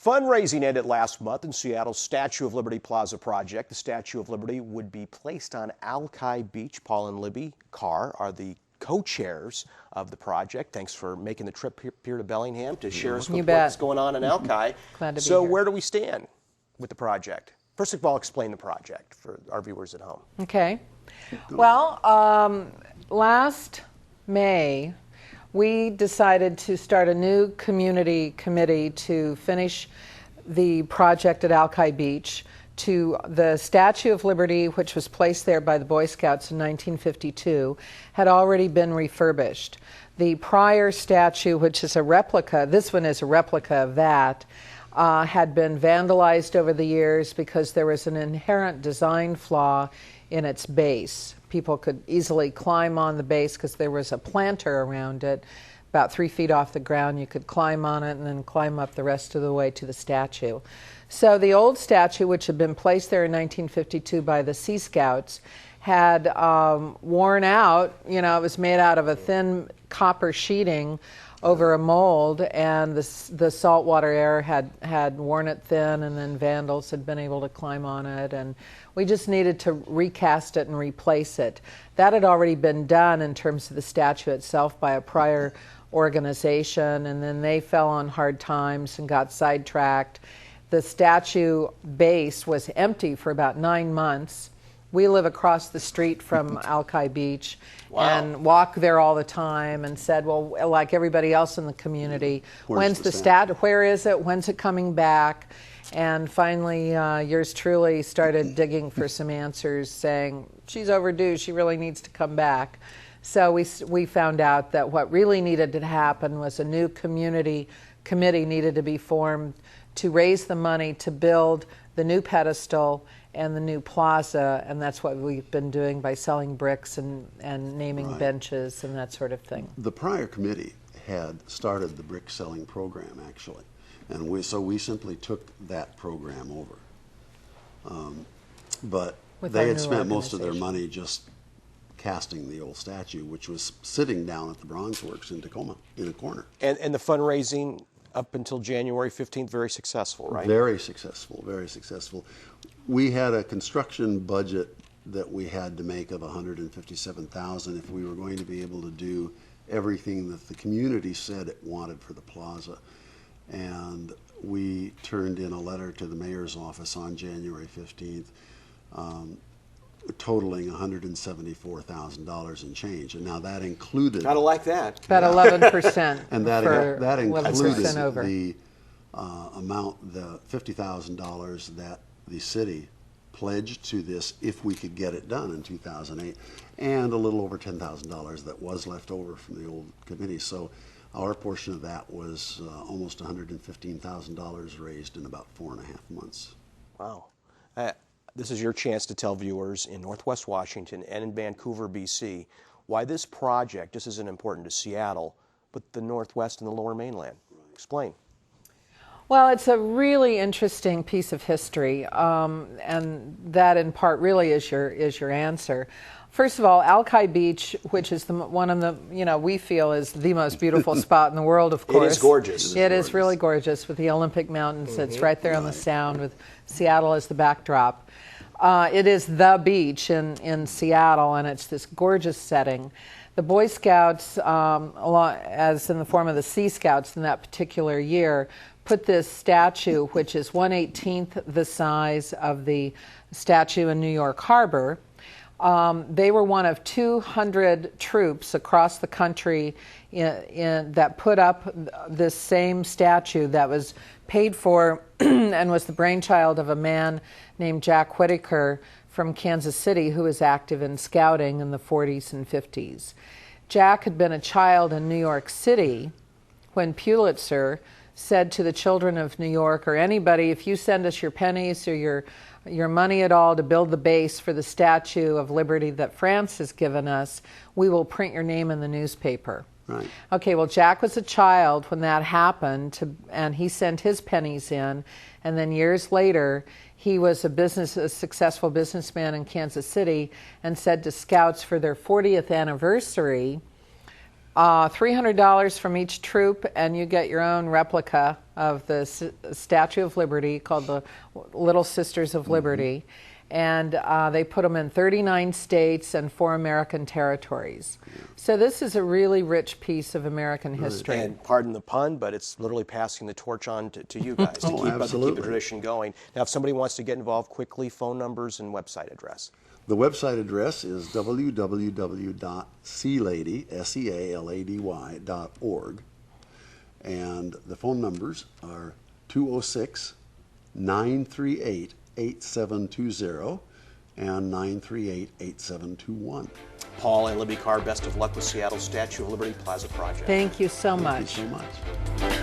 Fundraising ended last month in Seattle's Statue of Liberty Plaza project. The Statue of Liberty would be placed on Alki Beach. Paul and Libby Carr are the co-chairs of the project. Thanks for making the trip here to Bellingham to share us with what's going on in Alki. Glad to be So here. where do we stand with the project? First of all, explain the project for our viewers at home. Okay. Well, last May, we decided to start a new community committee to finish the project at Alki Beach. To the Statue of Liberty, which was placed there by the Boy Scouts in 1952, had already been refurbished. The prior statue, which is a replica, this one is a replica of that, had been vandalized over the years because there was an inherent design flaw in its base. People could easily climb on the base because there was a planter around it, about 3 feet off the ground. You could climb on it and then climb up the rest of the way to the statue. So the old statue, which had been placed there in 1952 by the Sea Scouts, had worn out. You know, it was made out of a thin copper sheeting over a mold, and the saltwater air had worn it thin, and then vandals had been able to climb on it, and we just needed to recast it and replace it. That had already been done in terms of the statue itself by a prior organization, and then they fell on hard times and got sidetracked. The statue base was empty for about 9 months. We live across the street from Alki Beach. Wow. And walk there all the time, and said, well, like everybody else in the community, when's the statue? Where is it? When's it coming back? And finally, yours truly started digging for some answers, saying, she's overdue, she really needs to come back. So we found out that what really needed to happen was a new community committee needed to be formed to raise the money to build the new pedestal and the new plaza, and that's what we've been doing by selling bricks and naming benches and that sort of thing. The prior committee had started the brick selling program, actually, and so we simply took that program over. But they had spent most of their money just casting the old statue, which was sitting down at the Bronze Works in Tacoma in a corner. And the fundraising up until January 15th, very successful, right? Very successful, very successful. We had a construction budget that we had to make of $157,000 if we were going to be able to do everything that the community said it wanted for the plaza. And we turned in a letter to the mayor's office on January 15th, totaling $174,000 in change. And now that included... Gotta like that. About 11%. And that included over. the amount, the $50,000 that the city pledged to this if we could get it done in 2008, and a little over $10,000 that was left over from the old committee. So our portion of that was almost $115,000 raised in about 4.5 months. Wow. This is your chance to tell viewers in Northwest Washington and in Vancouver, BC, why this project just isn't important to Seattle, but the Northwest and the Lower Mainland. Explain. Well, it's a really interesting piece of history, and that in part really is your answer. First of all, Alki Beach, which is one of the, we feel is the most beautiful spot in the world, of course. It is gorgeous. It is really gorgeous with the Olympic Mountains. It's right there on the Sound with Seattle as the backdrop. It is the beach in Seattle, and it's this gorgeous setting. The Boy Scouts, as in the form of the Sea Scouts in that particular year, put this statue, which is 1/18 the size of the statue in New York Harbor. They were one of 200 troops across the country that put up this same statue that was paid for and was the brainchild of a man named Jack Whitaker from Kansas City, who was active in scouting in the 40s and 50s. Jack had been a child in New York City when Pulitzer said to the children of New York, or anybody, if you send us your pennies or your money at all to build the base for the Statue of Liberty that France has given us, we will print your name in the newspaper. Right. Okay, well, Jack was a child when that happened, and he sent his pennies in, and then years later, he was a successful businessman in Kansas City, and said to Scouts for their 40th anniversary, $300 from each troop, and you get your own replica of the Statue of Liberty called the Little Sisters of Liberty. And they put them in 39 states and 4 American territories. So this is a really rich piece of American history. And pardon the pun, but it's literally passing the torch on to you guys to keep the tradition going. Now, if somebody wants to get involved quickly, phone numbers and website address. The website address is www.sealady.org, and the phone numbers are 206-938-8720 and 938-8721. Paul and Libby Carr, best of luck with Seattle's Statue of Liberty Plaza project. Thank you so much. Thank you so much.